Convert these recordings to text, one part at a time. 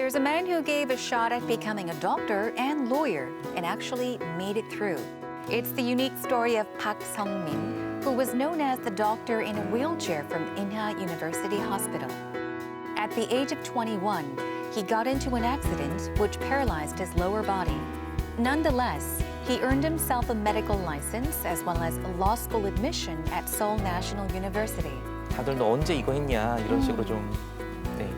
There's a man who gave a shot at becoming a doctor and lawyer and actually made it through. It's the unique story of Park Sung-min, who was known as the doctor in a wheelchair from Inha University Hospital. At the age of 21, he got into an accident which paralyzed his lower body. Nonetheless, he earned himself a medical license as well as a law school admission at Seoul National University. 다들 너 언제 이거 했냐 이런 식으로 좀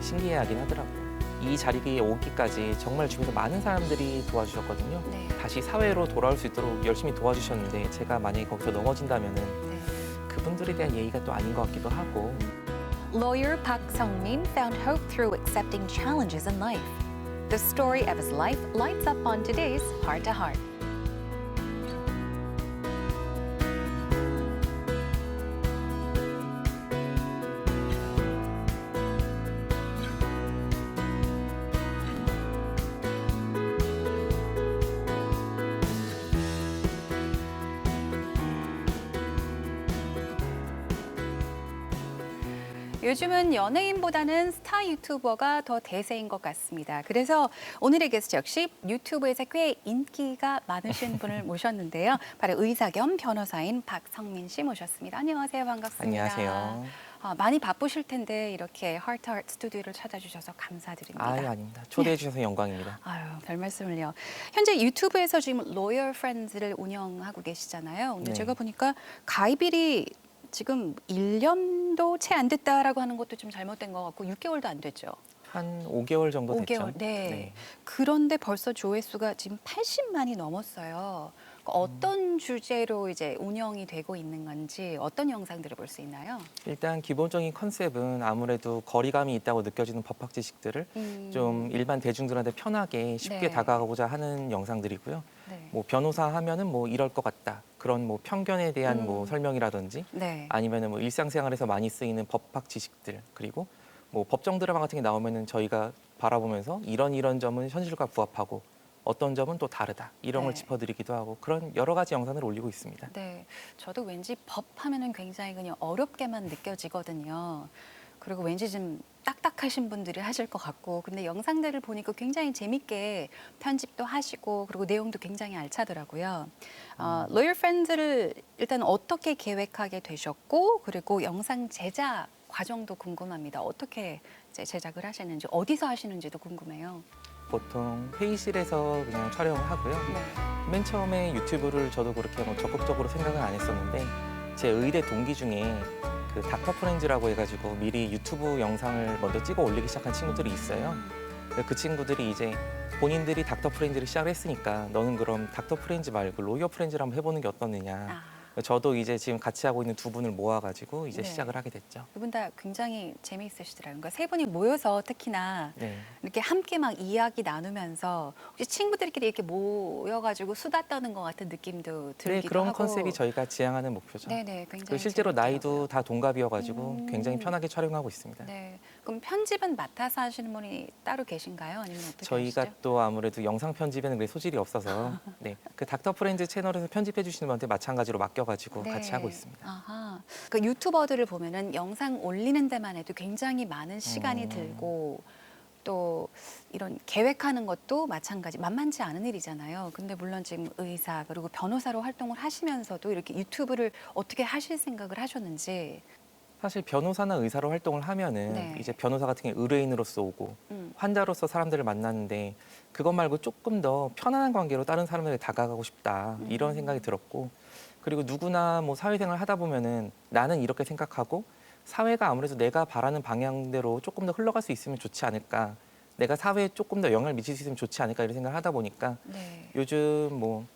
신기해하긴 하더라고요. 이 자리에 오기까지 정말 주변에서 많은 사람들이 도와주셨거든요. 네. 다시 사회로 돌아올 수 있도록 열심히 도와주셨는데 제가 만약에 거기서 넘어진다면은 그분들에 대한 예의가 또 아닌 것 같기도 하고. Lawyer Park Sung-min found hope through accepting challenges in life. The story of his life lights up on today's Heart to Heart. 요즘은 연예인보다는 스타 유튜버가 더 대세인 것 같습니다. 그래서 오늘의 게스트 역시 유튜브에서 꽤 인기가 많으신 분을 모셨는데요. 바로 의사 겸 변호사인 박성민 씨 모셨습니다. 안녕하세요. 반갑습니다. 안녕하세요. 많이 바쁘실 텐데 이렇게 Heart 스튜디오를 찾아주셔서 감사드립니다. 아닙니다. 초대해 주셔서 영광입니다. 별 말씀을요. 현재 유튜브에서 지금 Lawyer Friends를 운영하고 계시잖아요. 근데 네. 제가 보니까 가입일이 지금 1년도 채 안 됐다라고 하는 것도 좀 잘못된 것 같고 6개월도 안 됐죠. 한 5개월 정도 됐죠. 5개월. 네. 그런데 벌써 조회수가 지금 80만이 넘었어요. 그러니까 어떤 주제로 이제 운영이 되고 있는 건지 어떤 영상들을 볼 수 있나요? 일단 기본적인 컨셉은 아무래도 거리감이 있다고 느껴지는 법학 지식들을 좀 일반 대중들한테 편하게 쉽게 네. 다가가고자 하는 영상들이고요. 네. 뭐 변호사 하면은 뭐 이럴 것 같다. 그런 뭐 편견에 대한 뭐 설명이라든지 네. 아니면은 뭐 일상생활에서 많이 쓰이는 법학 지식들 그리고 뭐 법정 드라마 같은 게 나오면은 저희가 바라보면서 이런 점은 현실과 부합하고 어떤 점은 또 다르다 이런 걸 네. 짚어드리기도 하고 그런 여러 가지 영상을 올리고 있습니다. 네, 저도 왠지 법 하면은 굉장히 그냥 어렵게만 느껴지거든요. 그리고 왠지 좀 딱딱하신 분들이 하실 것 같고, 근데 영상들을 보니까 굉장히 재밌게 편집도 하시고, 그리고 내용도 굉장히 알차더라고요. Lawyer Friends를 일단 어떻게 계획하게 되셨고, 그리고 영상 제작 과정도 궁금합니다. 어떻게 이제 제작을 하시는지, 어디서 하시는지도 궁금해요. 보통 회의실에서 그냥 촬영을 하고요. 네. 맨 처음에 유튜브를 저도 그렇게 뭐 적극적으로 생각은 안 했었는데 제 의대 동기 중에 그 닥터 프렌즈라고 해가지고 미리 유튜브 영상을 먼저 찍어 올리기 시작한 친구들이 있어요. 그 친구들이 이제 본인들이 닥터 프렌즈를 시작을 했으니까 너는 그럼 닥터 프렌즈 말고 로이어 프렌즈를 한번 해보는 게 어떻느냐. 저도 이제 지금 같이 하고 있는 두 분을 모아가지고 이제 네. 시작을 하게 됐죠. 두 분 다 굉장히 재미있으시더라고요. 그러니까 세 분이 모여서 특히나 네. 이렇게 함께 막 이야기 나누면서 혹시 친구들끼리 이렇게 모여가지고 수다 떠는 것 같은 느낌도 들기도 네, 그런 하고. 컨셉이 저희가 지향하는 목표죠. 네네, 굉장히 그리고 실제로 나이도 재밌더라고요. 다 동갑이어가지고 굉장히 편하게 촬영하고 있습니다. 네, 그럼 편집은 맡아서 하시는 분이 따로 계신가요? 아니면 어떻게 저희가 하시죠? 또 아무래도 영상 편집에는 그게 소질이 없어서 그 닥터 프렌즈 채널에서 편집해 주시는 분한테 마찬가지로 맡겨가지고 같이 하고 있습니다. 아하. 그 유튜버들을 보면은 영상 올리는 데만 해도 굉장히 많은 시간이 들고 또 이런 계획하는 것도 마찬가지 만만치 않은 일이잖아요. 근데 물론 지금 의사 그리고 변호사로 활동을 하시면서도 이렇게 유튜브를 어떻게 하실 생각을 하셨는지. 사실 변호사나 의사로 활동을 하면은 네. 이제 변호사 같은 게 의뢰인으로서 오고 환자로서 사람들을 만나는데 그것 말고 조금 더 편안한 관계로 다른 사람들에게 다가가고 싶다 이런 생각이 들었고 그리고 누구나 뭐 사회생활 하다 보면은 나는 이렇게 생각하고 사회가 아무래도 내가 바라는 방향대로 조금 더 흘러갈 수 있으면 좋지 않을까 내가 사회에 조금 더 영향을 미칠 수 있으면 좋지 않을까 이런 생각을 하다 보니까 네. 요즘 뭐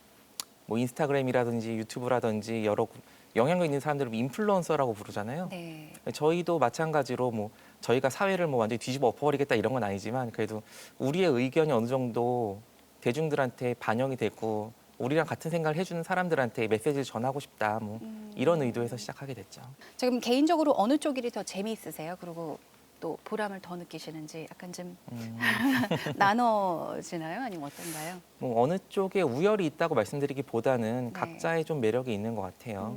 인스타그램이라든지 유튜브라든지 여러 영향력 있는 사람들을 인플루언서라고 부르잖아요. 네. 저희도 마찬가지로 뭐 저희가 사회를 뭐 완전히 뒤집어 엎어버리겠다 이런 건 아니지만 그래도 우리의 의견이 어느 정도 대중들한테 반영이 되고 우리랑 같은 생각을 해주는 사람들한테 메시지를 전하고 싶다 뭐 이런 의도에서 시작하게 됐죠. 지금 개인적으로 어느 쪽이 더 재미있으세요? 그리고 또 보람을 더 느끼시는지 약간 좀 나눠지나요? 아니면 어떤가요? 뭐 어느 쪽에 우열이 있다고 말씀드리기보다는 네. 각자의 좀 매력이 있는 것 같아요.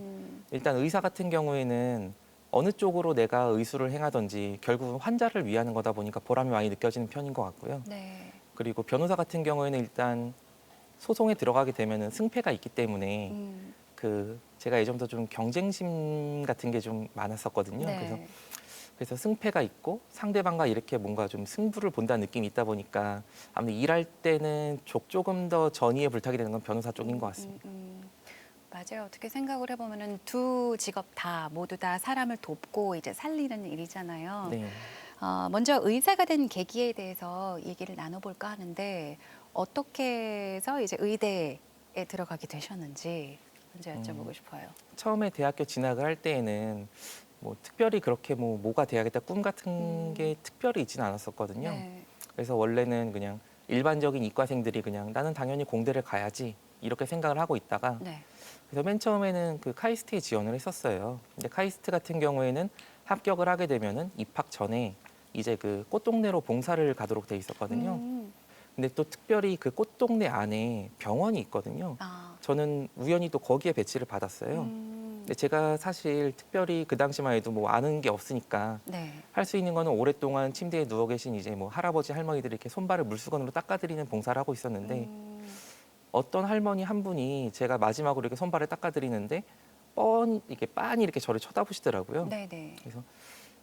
일단 의사 같은 경우에는 어느 쪽으로 내가 의술을 행하든지 결국은 환자를 위하는 거다 보니까 보람이 많이 느껴지는 편인 것 같고요. 네. 그리고 변호사 같은 경우에는 일단 소송에 들어가게 되면은 승패가 있기 때문에 그 제가 예전부터 좀 경쟁심 같은 게 좀 많았었거든요. 네. 그래서 승패가 있고 상대방과 이렇게 뭔가 좀 승부를 본다는 느낌이 있다 보니까 아무래도 일할 때는 조금 더 전의에 불타게 되는 건 변호사 쪽인 것 같습니다. 맞아요. 어떻게 생각을 해보면은 두 직업 다 모두 다 사람을 돕고 이제 살리는 일이잖아요. 네. 먼저 의사가 된 계기에 대해서 얘기를 나눠볼까 하는데 어떻게 해서 이제 의대에 들어가게 되셨는지 먼저 여쭤보고 싶어요. 처음에 대학교 진학을 할 때에는 뭐 특별히 그렇게 뭐 뭐가 돼야겠다 꿈 같은 게 특별히 있지는 않았었거든요. 네. 그래서 원래는 그냥 일반적인 이과생들이 그냥 나는 당연히 공대를 가야지 이렇게 생각을 하고 있다가 네. 그래서 맨 처음에는 그 카이스트에 지원을 했었어요. 근데 카이스트 같은 경우에는 합격을 하게 되면은 입학 전에 이제 그 꽃동네로 봉사를 가도록 돼 있었거든요. 음. 근데 또 특별히 그 꽃동네 안에 병원이 있거든요. 아. 저는 우연히 또 거기에 배치를 받았어요. 근데 제가 사실 특별히 그 당시만 해도 뭐 아는 게 없으니까 네. 할 수 있는 거는 오랫동안 침대에 누워 계신 이제 뭐 할아버지 할머니들이 이렇게 손발을 물수건으로 닦아드리는 봉사를 하고 있었는데 어떤 할머니 한 분이 제가 마지막으로 이렇게 손발을 닦아드리는데 이렇게 빤히 이렇게 저를 쳐다보시더라고요. 네네. 그래서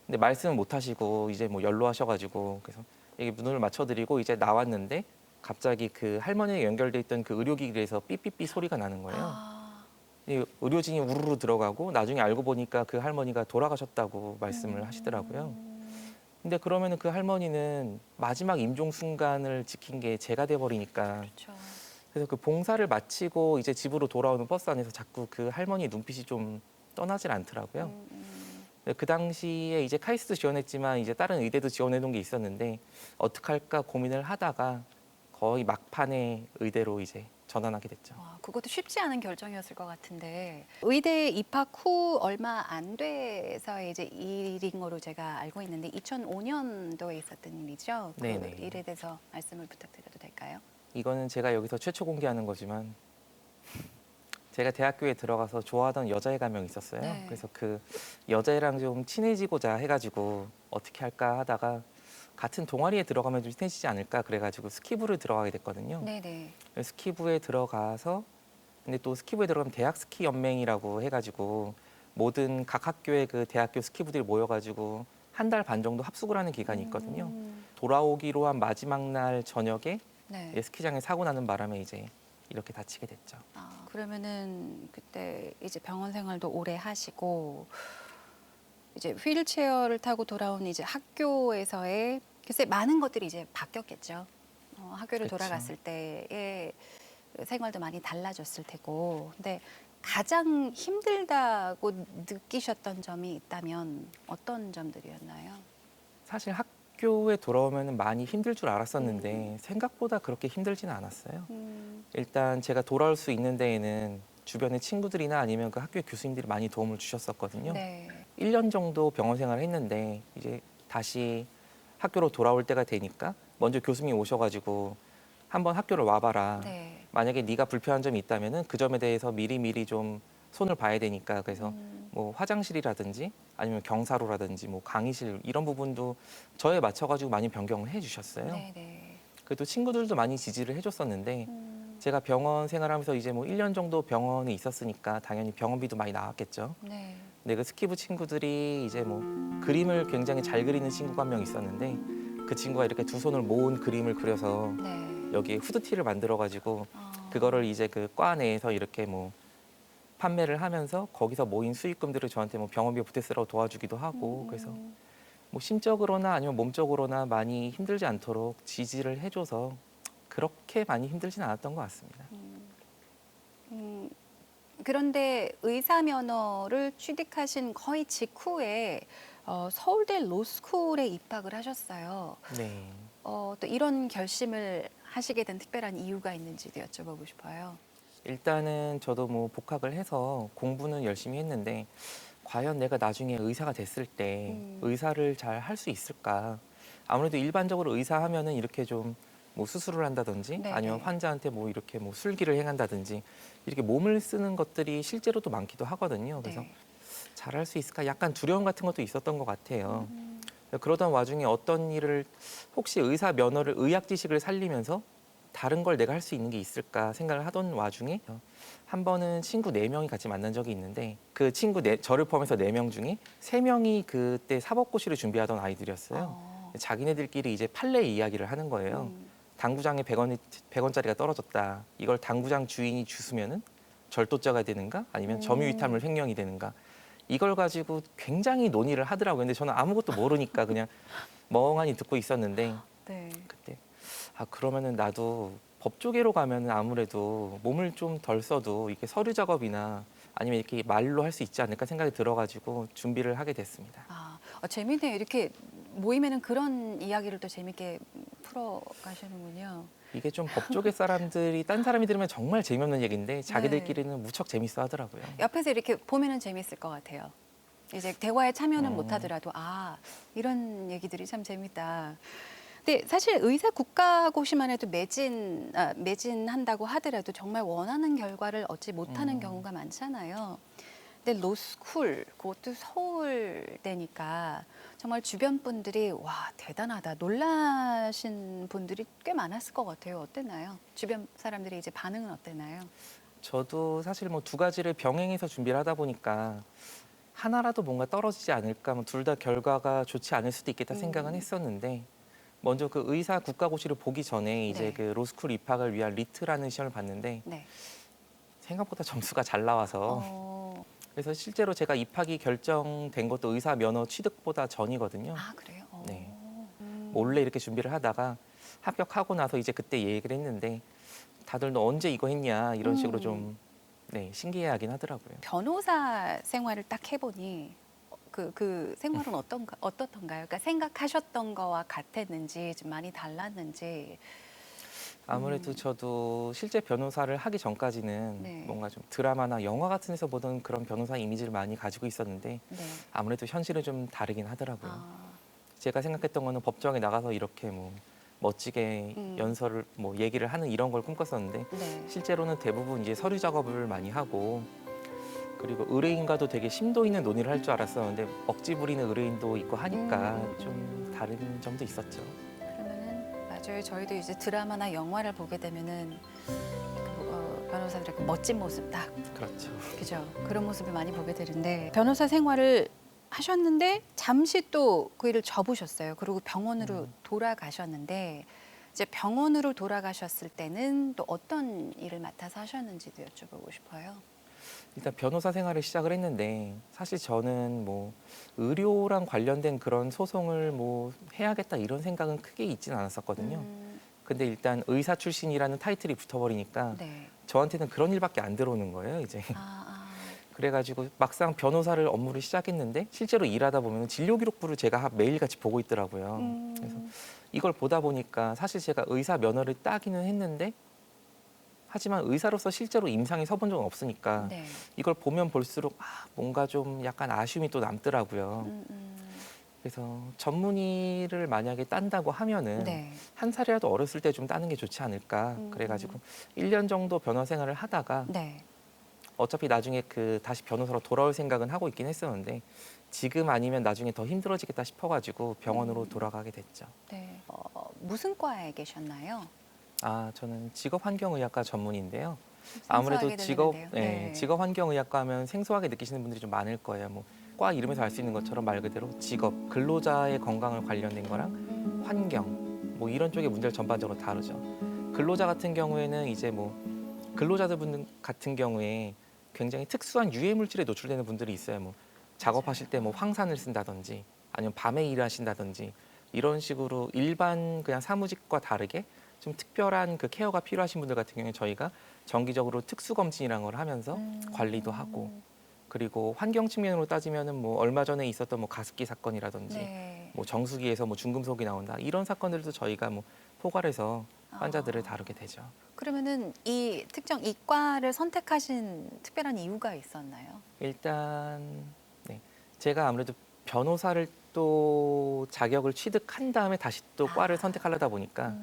근데 말씀을 못 하시고 이제 뭐 연로하셔가지고 그래서 이게 눈을 맞춰드리고 이제 나왔는데 갑자기 그 할머니에 연결돼 있던 그 의료기기에서 삐삐삐 소리가 나는 거예요. 아. 이 의료진이 우르르 들어가고 나중에 알고 보니까 그 할머니가 돌아가셨다고 말씀을 하시더라고요. 근데 그러면은 그 할머니는 마지막 임종 순간을 지킨 게 제가 돼 버리니까 그렇죠. 그래서 그 봉사를 마치고 이제 집으로 돌아오는 버스 안에서 자꾸 그 할머니 눈빛이 좀 떠나질 않더라고요. 근데 그 당시에 이제 카이스트 지원했지만 이제 다른 의대도 지원해 놓은 게 있었는데 어떡할까 고민을 하다가 거의 막판에 의대로 이제 전환하게 됐죠. 와, 그것도 쉽지 않은 결정이었을 것 같은데 의대 입학 후 얼마 안 돼서 이제 일인 거로 제가 알고 있는데 2005년도에 있었던 일이죠. 그 네네. 일에 대해서 말씀을 부탁드려도 될까요? 이거는 제가 여기서 최초 공개하는 거지만 제가 대학교에 들어가서 좋아하던 여자애가 한 명 있었어요. 네. 그래서 그 여자애랑 좀 친해지고자 해가지고 어떻게 할까 하다가 같은 동아리에 들어가면 좀 친해지지 않을까 그래가지고 스키부를 들어가게 됐거든요. 네네. 스키부에 들어가서 근데 또 스키부에 들어가면 대학 스키 연맹이라고 해가지고 모든 각 학교의 그 대학교 스키부들이 모여가지고 한 달 반 정도 합숙을 하는 기간이 있거든요. 돌아오기로 한 마지막 날 저녁에 네. 스키장에 사고 나는 바람에 이제 이렇게 다치게 됐죠. 그러면은 그때 이제 병원 생활도 오래 하시고 이제 휠체어를 타고 돌아온 이제 학교에서의 글쎄 많은 것들이 이제 바뀌었겠죠. 학교를 그쵸. 돌아갔을 때의 생활도 많이 달라졌을 테고. 근데 가장 힘들다고 느끼셨던 점이 있다면 어떤 점들이었나요? 사실 학교에 돌아오면 많이 힘들 줄 알았었는데 생각보다 그렇게 힘들지는 않았어요. 일단 제가 돌아올 수 있는 데에는 주변의 친구들이나 아니면 그 학교 교수님들이 많이 도움을 주셨었거든요. 네. 1년 정도 병원 생활을 했는데 이제 다시 학교로 돌아올 때가 되니까 먼저 교수님이 오셔가지고 한번 학교를 와봐라. 네. 만약에 네가 불편한 점이 있다면은 그 점에 대해서 미리미리 좀 손을 봐야 되니까 그래서 뭐 화장실이라든지 아니면 경사로라든지 뭐 강의실 이런 부분도 저에 맞춰가지고 많이 변경을 해주셨어요. 네네. 그래도 친구들도 많이 지지를 해줬었는데 제가 병원 생활하면서 이제 뭐 1년 정도 병원에 있었으니까 당연히 병원비도 많이 나왔겠죠. 네. 근데 그 스키부 친구들이 이제 뭐 그림을 굉장히 잘 그리는 친구가 한 명 있었는데 그 친구가 이렇게 두 손을 모은 그림을 그려서 네. 여기에 후드티를 만들어가지고 아. 그거를 이제 그 과 내에서 이렇게 뭐 판매를 하면서 거기서 모인 수익금들을 저한테 뭐 병원비 보태 쓰라고 도와주기도 하고 그래서 뭐 심적으로나 아니면 몸적으로나 많이 힘들지 않도록 지지를 해줘서 그렇게 많이 힘들진 않았던 것 같습니다. 그런데 의사 면허를 취득하신 거의 직후에 서울대 로스쿨에 입학을 하셨어요. 네. 또 이런 결심을 하시게 된 특별한 이유가 있는지도 여쭤보고 싶어요. 일단은 저도 뭐 복학을 해서 공부는 열심히 했는데 과연 내가 나중에 의사가 됐을 때 의사를 잘 할 수 있을까? 아무래도 일반적으로 의사 하면은 이렇게 좀 뭐 수술을 한다든지 네, 아니면 네. 환자한테 뭐 이렇게 뭐 술기를 행한다든지 이렇게 몸을 쓰는 것들이 실제로도 많기도 하거든요. 그래서 네. 잘할 수 있을까? 약간 두려움 같은 것도 있었던 것 같아요. 그러던 와중에 어떤 일을 혹시 의사 면허를 의학 지식을 살리면서 다른 걸 내가 할 수 있는 게 있을까 생각을 하던 와중에 한 번은 친구 4명이 같이 만난 적이 있는데 그 친구 저를 포함해서 4명 중에 3명이 그때 사법고시를 준비하던 아이들이었어요. 자기네들끼리 이제 판례 이야기를 하는 거예요. 당구장에 100원짜리가 떨어졌다. 이걸 당구장 주인이 주스면은 절도죄가 되는가? 아니면 점유이탈물 횡령이 되는가? 이걸 가지고 굉장히 논의를 하더라고요. 근데 저는 아무것도 모르니까 그냥 멍하니 듣고 있었는데 네. 그때 그러면은 나도 법조계로 가면은 아무래도 몸을 좀 덜 써도 이렇게 서류 작업이나 아니면 이렇게 말로 할 수 있지 않을까 생각이 들어가지고 준비를 하게 됐습니다. 재밌네요. 이렇게 모임에는 그런 이야기를 또 재밌게 풀어 가시는군요. 이게 좀 법조계 사람들이 딴 사람이 들으면 정말 재미없는 얘기인데 자기들끼리는 무척 재밌어 하더라고요. 옆에서 이렇게 보면은 재밌을 것 같아요. 이제 대화에 참여는 못하더라도 이런 얘기들이 참 재밌다. 근데 사실 의사 국가고시만 해도 매진한다고 하더라도 정말 원하는 결과를 얻지 못하는 경우가 많잖아요. 근데 로스쿨 그것도 서울대니까 정말 주변 분들이 와 대단하다 놀라신 분들이 꽤 많았을 것 같아요. 어땠나요? 주변 사람들이 이제 반응은 어땠나요? 저도 사실 뭐 2가지를 병행해서 준비를 하다 보니까 하나라도 뭔가 떨어지지 않을까, 둘 다 결과가 좋지 않을 수도 있겠다 생각은 했었는데 먼저 그 의사 국가고시를 보기 전에 이제 네. 그 로스쿨 입학을 위한 리트라는 시험을 봤는데 네. 생각보다 점수가 잘 나와서 그래서 실제로 제가 입학이 결정된 것도 의사 면허 취득보다 전이거든요. 그래요? 네. 몰래 이렇게 준비를 하다가 합격하고 나서 이제 그때 얘기를 했는데 다들 너 언제 이거 했냐 이런 식으로 좀 신기해하긴 하더라고요. 변호사 생활을 딱 해보니 그 생활은 어떻던가요? 그러니까 생각하셨던 거와 같았는지 좀 많이 달랐는지. 아무래도 저도 실제 변호사를 하기 전까지는 네. 뭔가 좀 드라마나 영화 같은 데서 보던 그런 변호사 이미지를 많이 가지고 있었는데 네. 아무래도 현실은 좀 다르긴 하더라고요. 아, 제가 생각했던 거는 법정에 나가서 이렇게 뭐 멋지게 연설을 뭐 얘기를 하는 이런 걸 꿈꿨었는데 네. 실제로는 대부분 이제 서류 작업을 많이 하고 그리고 의뢰인과도 되게 심도 있는 논의를 할 줄 알았었는데 억지 부리는 의뢰인도 있고 하니까 좀 다른 점도 있었죠. 그러면은 맞아요. 저희도 이제 드라마나 영화를 보게 되면은 변호사들의 그 멋진 모습 딱 그렇죠. 그죠? 그런 모습을 많이 보게 되는데 변호사 생활을 하셨는데 잠시 또 그 일을 접으셨어요. 그리고 병원으로 돌아가셨는데 이제 병원으로 돌아가셨을 때는 또 어떤 일을 맡아서 하셨는지도 여쭤보고 싶어요. 일단 변호사 생활을 시작을 했는데 사실 저는 뭐 의료랑 관련된 그런 소송을 뭐 해야겠다 이런 생각은 크게 있지는 않았었거든요. 근데 일단 의사 출신이라는 타이틀이 붙어버리니까 네. 저한테는 그런 일밖에 안 들어오는 거예요, 이제. 그래가지고 막상 변호사를 업무를 시작했는데 실제로 일하다 보면 진료 기록부를 제가 매일같이 보고 있더라고요. 그래서 이걸 보다 보니까 사실 제가 의사 면허를 따기는 했는데 하지만 의사로서 실제로 임상에 서본 적은 없으니까 네. 이걸 보면 볼수록 뭔가 좀 약간 아쉬움이 또 남더라고요. 그래서 전문의를 만약에 딴다고 하면은 네. 한 살이라도 어렸을 때 좀 따는 게 좋지 않을까. 그래가지고 1년 정도 변호 생활을 하다가 네. 어차피 나중에 다시 변호사로 돌아올 생각은 하고 있긴 했었는데 지금 아니면 나중에 더 힘들어지겠다 싶어가지고 병원으로 돌아가게 됐죠. 네. 무슨 과에 계셨나요? 저는 직업환경의학과 전문인데요. 생소하게 아무래도 들리는데요. 네. 직업환경의학과 하면 생소하게 느끼시는 분들이 좀 많을 거예요. 뭐 과 이름에서 알 수 있는 것처럼 말 그대로 직업, 근로자의 건강을 관련된 거랑 환경, 뭐 이런 쪽의 문제를 전반적으로 다루죠. 근로자 같은 경우에는 이제 뭐 근로자들 분 같은 경우에 굉장히 특수한 유해 물질에 노출되는 분들이 있어요. 뭐 작업하실 때 뭐 황산을 쓴다든지 아니면 밤에 일하신다든지 이런 식으로 일반 그냥 사무직과 다르게 좀 특별한 그 케어가 필요하신 분들 같은 경우에 저희가 정기적으로 특수 검진이라는 걸 하면서 관리도 하고 그리고 환경 측면으로 따지면은 뭐 얼마 전에 있었던 뭐 가습기 사건이라든지 네. 뭐 정수기에서 뭐 중금속이 나온다 이런 사건들도 저희가 뭐 포괄해서 환자들을 다루게 되죠. 그러면은 이 특정 이과를 선택하신 특별한 이유가 있었나요? 일단 제가 아무래도 변호사를 또 자격을 취득한 다음에 다시 또 과를 선택하려다 보니까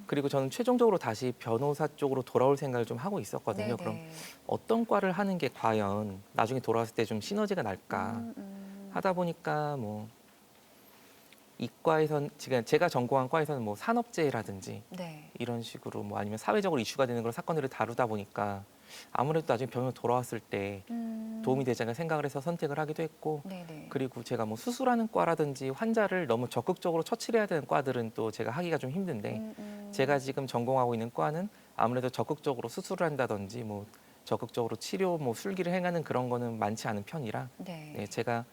그리고 저는 최종적으로 다시 변호사 쪽으로 돌아올 생각을 좀 하고 있었거든요. 그럼 네네. 어떤 과를 하는 게 과연 나중에 돌아왔을 때 좀 시너지가 날까 하다 보니까 뭐 이과에선 지금 제가 전공한 과에서는 뭐 산업재해라든지 네. 이런 식으로 뭐 아니면 사회적으로 이슈가 되는 그런 사건들을 다루다 보니까 아무래도 나중에 병원 돌아왔을 때 도움이 되지 않을까 생각을 해서 선택을 하기도 했고 네네. 그리고 제가 뭐 수술하는 과라든지 환자를 너무 적극적으로 처치를 해야 되는 과들은 또 제가 하기가 좀 힘든데 제가 지금 전공하고 있는 과는 아무래도 적극적으로 수술을 한다든지 뭐 적극적으로 치료 뭐 술기를 행하는 그런 거는 많지 않은 편이라 네. 네, 제가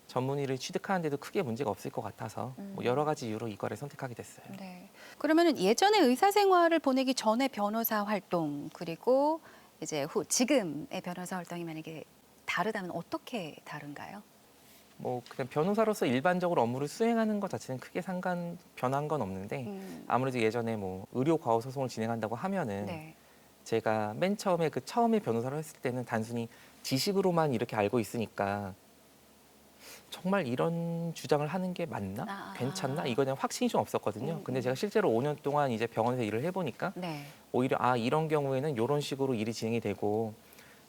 전문의를 취득하는데도 크게 문제가 없을 것 같아서 뭐 여러 가지 이유로 이과를 선택하게 됐어요. 네. 그러면은 예전에 의사 생활을 보내기 전에 변호사 활동 그리고 이제 지금의 변호사 활동이 만약에 다르다면 어떻게 다른가요? 뭐 그냥 변호사로서 일반적으로 업무를 수행하는 것 자체는 크게 변한 건 없는데 아무래도 예전에 뭐 의료 과호 소송을 진행한다고 하면은 네. 제가 맨 처음에 처음에 변호사로 했을 때는 단순히 지식으로만 이렇게 알고 있으니까 정말 이런 주장을 하는 게 맞나? 괜찮나? 이거에 대한 확신이 좀 없었거든요. 근데 제가 실제로 5년 동안 이제 병원에서 일을 해보니까 네. 오히려 아 이런 경우에는 이런 식으로 일이 진행이 되고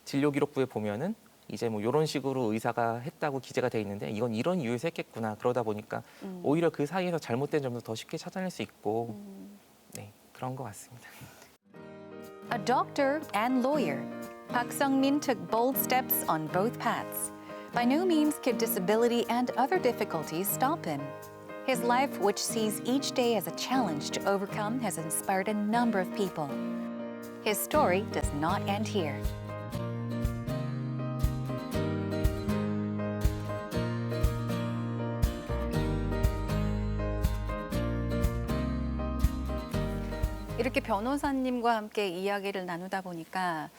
진료 기록부에 보면은 이제 뭐 이런 식으로 의사가 했다고 기재가 돼 있는데 이건 이런 이유에서 했겠구나. 그러다 보니까 오히려 그 사이에서 잘못된 점도 더 쉽게 찾아낼 수 있고 네 그런 것 같습니다. A doctor and lawyer, Park Sung-min took bold steps on both paths. By no means could disability and other difficulties stop him. His life, which sees each day as a challenge to overcome, has inspired a number of people. His story does not end here. 이렇게 변호사님과 함께 이야기를 나누다 보니까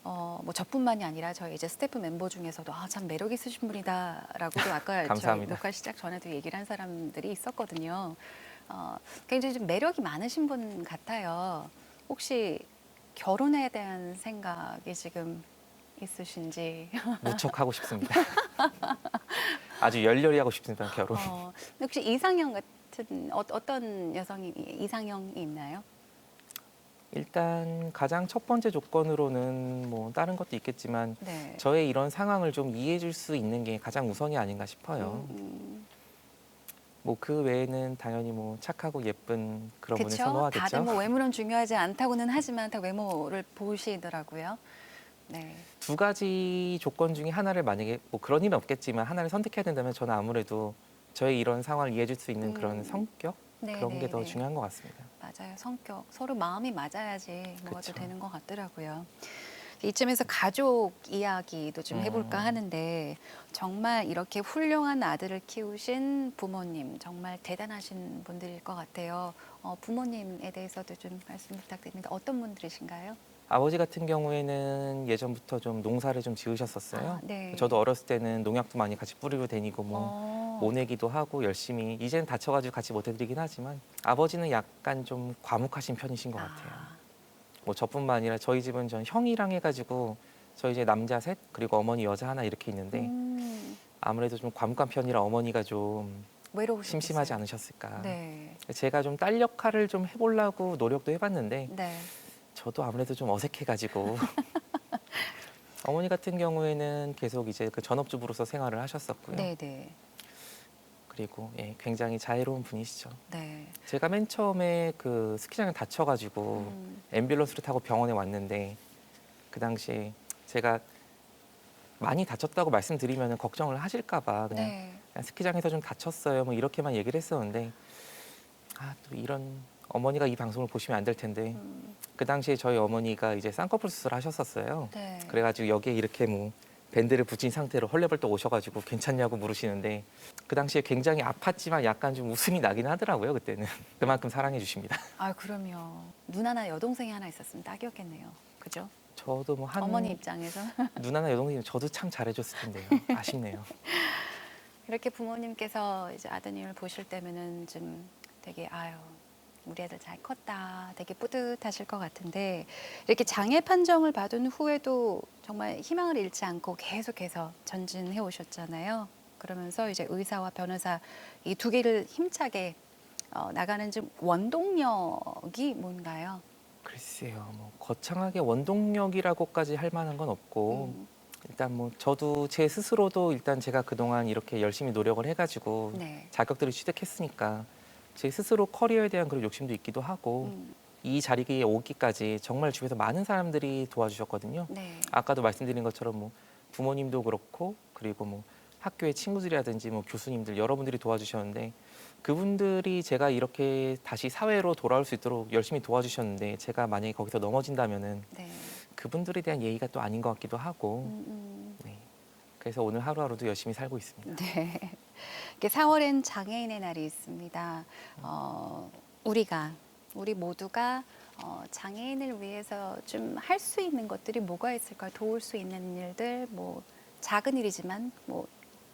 뭐 저뿐만이 아니라 저희 이제 스태프 멤버 중에서도 참 매력 있으신 분이다라고도 아까 저희 감사합니다. 녹화 시작 전에도 얘기를 한 사람들이 있었거든요. 굉장히 좀 매력이 많으신 분 같아요. 혹시 결혼에 대한 생각이 지금 있으신지? 무척 하고 싶습니다. 아주 열렬히 하고 싶습니다. 결혼. 혹시 이상형 같은 어떤 여성이 이상형이 있나요? 일단 가장 첫 번째 조건으로는 뭐 다른 것도 있겠지만 네. 저의 이런 상황을 좀 이해해 줄 수 있는 게 가장 우선이 아닌가 싶어요. 뭐 그 외에는 당연히 뭐 착하고 예쁜 그런 분을 그쵸? 선호하겠죠. 다들 뭐 외모는 중요하지 않다고는 하지만 다 외모를 보시더라고요. 네. 두 가지 조건 중에 하나를 만약에 뭐 그런 일은 없겠지만 하나를 선택해야 된다면 저는 아무래도 저의 이런 상황을 이해해 줄 수 있는 그런 성격 네, 그런 게 네, 더 네. 중요한 것 같습니다. 맞아요. 성격. 서로 마음이 맞아야지 뭐가 또 그쵸. 되는 것 같더라고요. 이쯤에서 가족 이야기도 좀 해볼까 하는데 정말 이렇게 훌륭한 아들을 키우신 부모님 정말 대단하신 분들일 것 같아요. 부모님에 대해서도 좀 말씀 부탁드립니다. 어떤 분들이신가요? 아버지 같은 경우에는 예전부터 좀 농사를 좀 지으셨었어요. 네. 저도 어렸을 때는 농약도 많이 같이 뿌리고 다니고 뭐 어, 모내기도 하고 열심히 이제는 다쳐가지고 같이 못 해드리긴 하지만 아버지는 약간 좀 과묵하신 편이신 것 같아요. 뭐 저뿐만 아니라 저희 집은 전 형이랑 해가지고 저희 이제 남자 셋 그리고 어머니 여자 하나 이렇게 있는데 아무래도 좀 과묵한 편이라 어머니가 좀 외로우셨겠어요. 심심하지 않으셨을까. 네. 제가 좀 딸 역할을 좀 해보려고 노력도 해봤는데 네. 저도 아무래도 좀 어색해가지고 어머니 같은 경우에는 계속 이제 그 전업주부로서 생활을 하셨었고요. 네, 네. 그리고 예, 굉장히 자애로운 분이시죠. 네. 제가 맨 처음에 그 스키장에 다쳐가지고 앰뷸런스를 타고 병원에 왔는데 그 당시에 제가 많이 다쳤다고 말씀드리면 걱정을 하실까봐 그냥, 네. 그냥 스키장에서 좀 다쳤어요. 뭐 이렇게만 얘기를 했었는데 또 이런 어머니가 이 방송을 보시면 안 될 텐데 그 당시에 저희 어머니가 이제 쌍꺼풀 수술을 하셨었어요. 네. 그래가지고 여기에 이렇게 뭐 밴드를 붙인 상태로 헐레벌떡 오셔가지고 괜찮냐고 물으시는데 그 당시에 굉장히 아팠지만 약간 좀 웃음이 나긴 하더라고요. 그때는 그만큼 사랑해 주십니다. 그럼요. 누나나 여동생이 하나 있었으면 딱이었겠네요. 그죠? 저도 뭐 한 어머니 입장에서. 누나나 여동생이 저도 참 잘해줬을 텐데요. 아쉽네요. 이렇게 부모님께서 이제 아드님을 보실 때면은 좀 되게 우리 애들 잘 컸다. 되게 뿌듯하실 것 같은데 이렇게 장애 판정을 받은 후에도 정말 희망을 잃지 않고 계속해서 전진해 오셨잖아요. 그러면서 이제 의사와 변호사 이 두 개를 힘차게 나가는 좀 원동력이 뭔가요? 글쎄요, 뭐 거창하게 원동력이라고까지 할 만한 건 없고 일단 뭐 저도 제 스스로도 일단 제가 그동안 이렇게 열심히 노력을 해가지고 네. 자격들을 취득했으니까 제 스스로 커리어에 대한 그런 욕심도 있기도 하고 이 자리에 오기까지 정말 주위에서 많은 사람들이 도와주셨거든요. 네. 아까도 말씀드린 것처럼 뭐 부모님도 그렇고 그리고 뭐 학교의 친구들이라든지 뭐 교수님들 여러분들이 도와주셨는데 그분들이 제가 이렇게 다시 사회로 돌아올 수 있도록 열심히 도와주셨는데 제가 만약에 거기서 넘어진다면은 네. 그분들에 대한 예의가 또 아닌 것 같기도 하고 네. 그래서 오늘 하루하루도 열심히 살고 있습니다. 네. 이게 4월엔 장애인의 날이 있습니다. 우리 모두가 장애인을 위해서 좀 할 수 있는 것들이 뭐가 있을까요? 도울 수 있는 일들, 뭐 작은 일이지만 뭐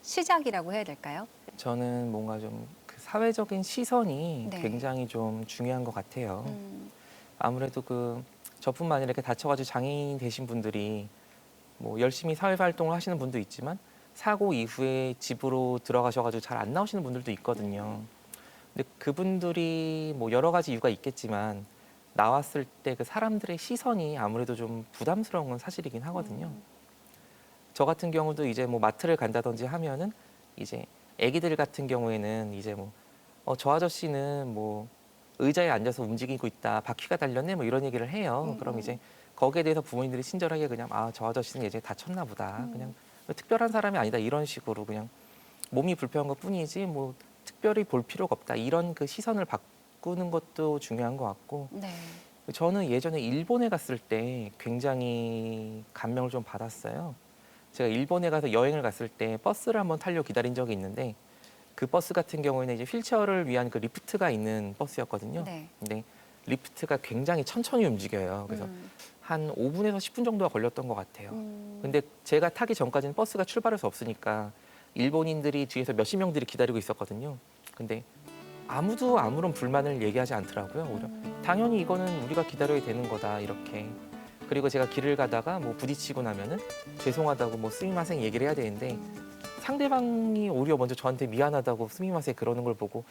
시작이라고 해야 될까요? 저는 뭔가 좀 그 사회적인 시선이 네. 굉장히 좀 중요한 것 같아요. 음, 아무래도 그 저뿐만 아니라 이렇게 다쳐가지고 장애인 되신 분들이 뭐 열심히 사회 활동을 하시는 분도 있지만 사고 이후에 집으로 들어가셔가지고 잘 안 나오시는 분들도 있거든요. 근데 그분들이 뭐 여러 가지 이유가 있겠지만 나왔을 때 그 사람들의 시선이 아무래도 좀 부담스러운 건 사실이긴 하거든요. 저 같은 경우도 이제 뭐 마트를 간다든지 하면은 이제 아기들 같은 경우에는 이제 뭐 저 아저씨는 뭐 의자에 앉아서 움직이고 있다, 바퀴가 달렸네, 뭐 이런 얘기를 해요. 그럼 이제 거기에 대해서 부모님들이 친절하게 그냥 저 아저씨는 예전에 다쳤나 보다, 그냥 특별한 사람이 아니다 이런 식으로 그냥 몸이 불편한 것뿐이지 뭐 특별히 볼 필요가 없다 이런 그 시선을 바꾸는 것도 중요한 것 같고 네. 저는 예전에 일본에 갔을 때 굉장히 감명을 좀 받았어요. 제가 일본에 가서 여행을 갔을 때 버스를 한번 타려고 기다린 적이 있는데 그 버스 같은 경우에는 이제 휠체어를 위한 그 리프트가 있는 버스였거든요. 네. 근데 리프트가 굉장히 천천히 움직여요. 그래서 한 5분에서 10분 정도가 걸렸던 것 같아요. 근데 제가 타기 전까지는 버스가 출발해서 없으니까 일본인들이 뒤에서 몇십 명들이 기다리고 있었거든요. 근데 아무도 아무런 불만을 얘기하지 않더라고요. 오히려 당연히 이거는 우리가 기다려야 되는 거다 이렇게. 그리고 제가 길을 가다가 뭐 부딪히고 나면은 죄송하다고 뭐 스미마셍 얘기를 해야 되는데 상대방이 오히려 먼저 저한테 미안하다고 스미마셍 그러는 걸 보고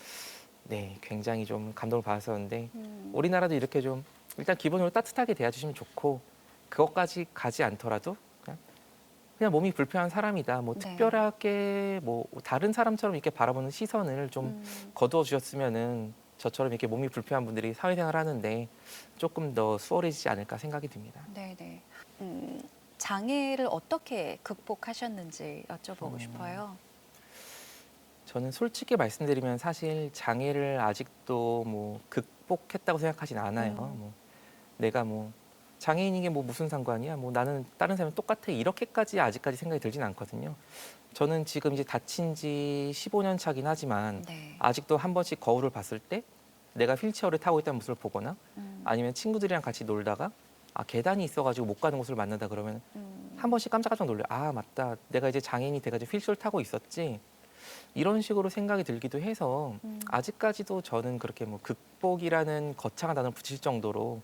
네 굉장히 좀 감동을 받았었는데 우리나라도 이렇게 좀 일단 기본적으로 따뜻하게 대해주시면 좋고 그것까지 가지 않더라도 그냥 몸이 불편한 사람이다. 뭐 네. 특별하게 뭐 다른 사람처럼 이렇게 바라보는 시선을 좀 거두어 주셨으면은 저처럼 이렇게 몸이 불편한 분들이 사회생활 하는데 조금 더 수월해지지 않을까 생각이 듭니다. 네네. 장애를 어떻게 극복하셨는지 여쭤보고 싶어요. 저는 솔직히 말씀드리면 사실 장애를 아직도 뭐 극복했다고 생각하진 않아요. 뭐 내가 뭐 장애인인 게 뭐 무슨 상관이야? 뭐 나는 다른 사람이 똑같아. 이렇게까지 아직까지 생각이 들진 않거든요. 저는 지금 이제 다친 지 15년 차긴 하지만 네. 아직도 한 번씩 거울을 봤을 때 내가 휠체어를 타고 있다는 모습을 보거나 아니면 친구들이랑 같이 놀다가 계단이 있어가지고 못 가는 곳을 만난다 그러면 한 번씩 깜짝깜짝 놀래요. 맞다. 내가 이제 장애인이 돼가지고 휠체어를 타고 있었지. 이런 식으로 생각이 들기도 해서 아직까지도 저는 그렇게 뭐 극복이라는 거창한 단어를 붙일 정도로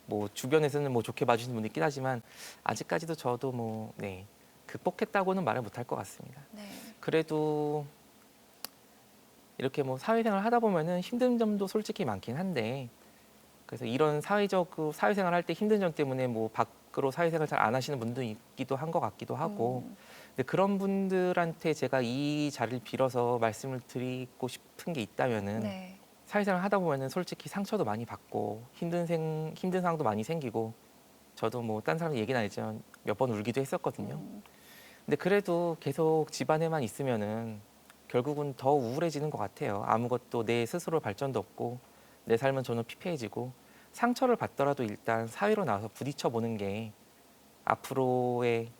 뭐 주변에서는 뭐 좋게 봐주시는 분도 있긴 하지만 아직까지도 저도 뭐 네, 극복했다고는 말을 못할 것 같습니다. 네. 그래도 이렇게 뭐 사회생활 하다 보면은 힘든 점도 솔직히 많긴 한데 그래서 이런 사회생활 할 때 힘든 점 때문에 뭐 밖으로 사회생활 잘 안 하시는 분도 있기도 한 것 같기도 하고 근데 그런 분들한테 제가 이 자리를 빌어서 말씀을 드리고 싶은 게 있다면은 네. 사회생활 하다 보면은 솔직히 상처도 많이 받고 힘든 상황도 많이 생기고 저도 뭐 딴 사람 얘기는 아니지만 몇 번 울기도 했었거든요. 근데 그래도 계속 집안에만 있으면은 결국은 더 우울해지는 것 같아요. 아무것도 내 스스로 발전도 없고 내 삶은 저는 피폐해지고 상처를 받더라도 일단 사회로 나와서 부딪혀 보는 게 앞으로의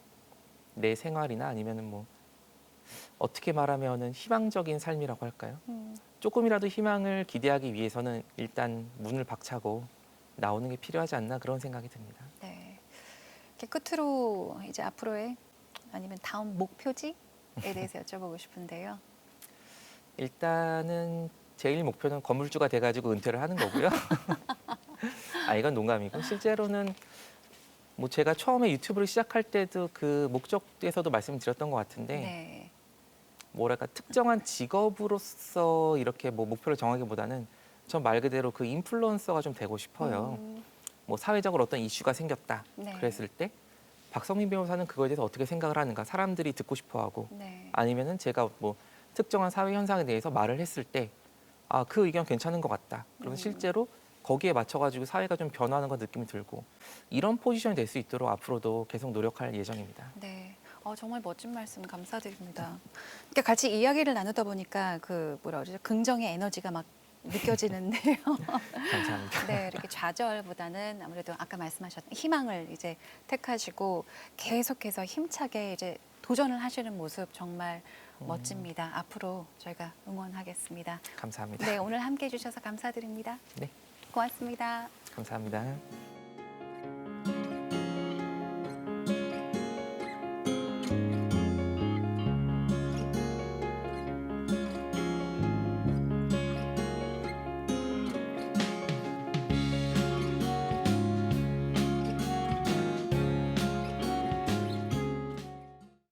내 생활이나 아니면은 뭐 어떻게 말하면은 희망적인 삶이라고 할까요? 조금이라도 희망을 기대하기 위해서는 일단 문을 박차고 나오는 게 필요하지 않나 그런 생각이 듭니다. 네. 이렇게 끝으로 이제 앞으로의 아니면 다음 목표지에 대해서 여쭤보고 싶은데요. 일단은 제일 목표는 건물주가 돼가지고 은퇴를 하는 거고요. 이건 농담이고 실제로는 뭐 제가 처음에 유튜브를 시작할 때도 그 목적에서도 말씀드렸던 것 같은데 네. 뭐랄까 특정한 직업으로서 이렇게 뭐 목표를 정하기보다는 전 말 그대로 그 인플루언서가 좀 되고 싶어요. 뭐 사회적으로 어떤 이슈가 생겼다. 네. 그랬을 때 박성민 변호사는 그거에 대해서 어떻게 생각을 하는가 사람들이 듣고 싶어하고 네. 아니면은 제가 뭐 특정한 사회 현상에 대해서 말을 했을 때 아, 그 의견 괜찮은 것 같다. 그러면 실제로 거기에 맞춰가지고 사회가 좀 변화하는 것 느낌이 들고 이런 포지션이 될 수 있도록 앞으로도 계속 노력할 예정입니다. 네. 정말 멋진 말씀 감사드립니다. 이렇게 같이 이야기를 나누다 보니까 그 뭐라 그러죠? 긍정의 에너지가 막 느껴지는데요. 감사합니다. 네, 이렇게 좌절보다는 아무래도 아까 말씀하셨던 희망을 이제 택하시고 계속해서 힘차게 이제 도전을 하시는 모습 정말 멋집니다. 앞으로 저희가 응원하겠습니다. 감사합니다. 네, 오늘 함께 해주셔서 감사드립니다. 네, 고맙습니다. 감사합니다.